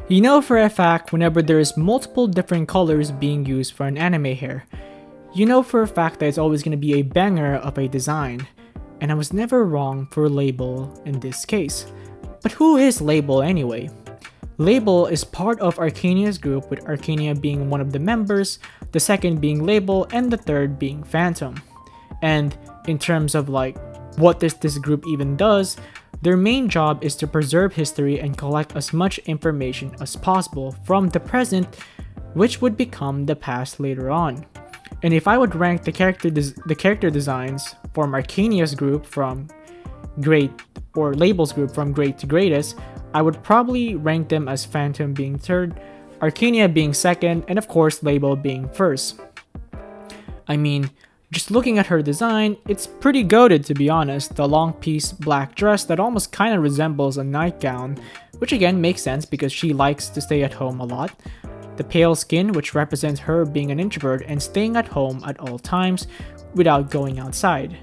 You know for a fact whenever there is multiple different colors being used for an anime hair, you know for a fact that it's always going to be a banger of a design. And I was never wrong for Label in this case. But who is Label anyway? Label is part of Arcania's group, with Arcania being one of the members, the second being Label, and the third being Phantom. And in terms of what this group even does, their main job is to preserve history and collect as much information as possible from the present, which would become the past later on. And if I would rank the character designs from Arcania's group from great, or Label's group from great to greatest, I would probably rank them as Phantom being third, Arcania being second, and of course Label being first. I mean, just looking at her design, it's pretty goated to be honest. The long piece black dress that almost kind of resembles a nightgown, which again makes sense because she likes to stay at home a lot. The pale skin, which represents her being an introvert and staying at home at all times without going outside.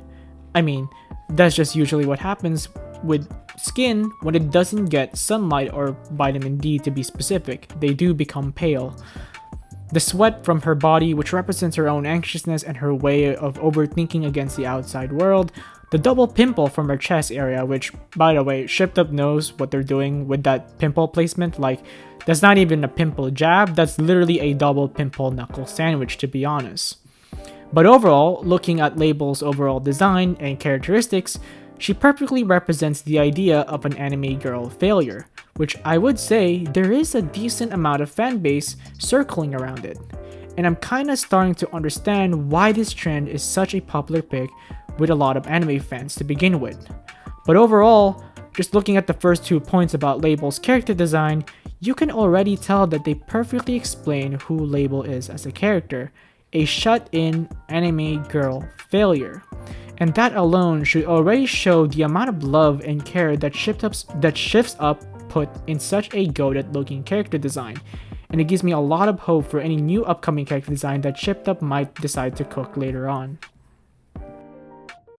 I mean, that's just usually what happens with skin when it doesn't get sunlight, or vitamin D to be specific. They do become pale. The sweat from her body, which represents her own anxiousness and her way of overthinking against the outside world. The double pimple from her chest area, which, by the way, shiftup knows what they're doing with that pimple placement. That's not even a pimple jab, that's literally a double pimple knuckle sandwich, to be honest. But overall, looking at Label's overall design and characteristics, she perfectly represents the idea of an anime girl failure, which I would say there is a decent amount of fanbase circling around it. And I'm kinda starting to understand why this trend is such a popular pick with a lot of anime fans to begin with. But overall, just looking at the first 2 points about Label's character design, you can already tell that they perfectly explain who Label is as a character, a shut-in anime girl failure. And that alone should already show the amount of love and care that Shiftup put in such a goated looking character design. And it gives me a lot of hope for any new upcoming character design that Shiftup might decide to cook later on.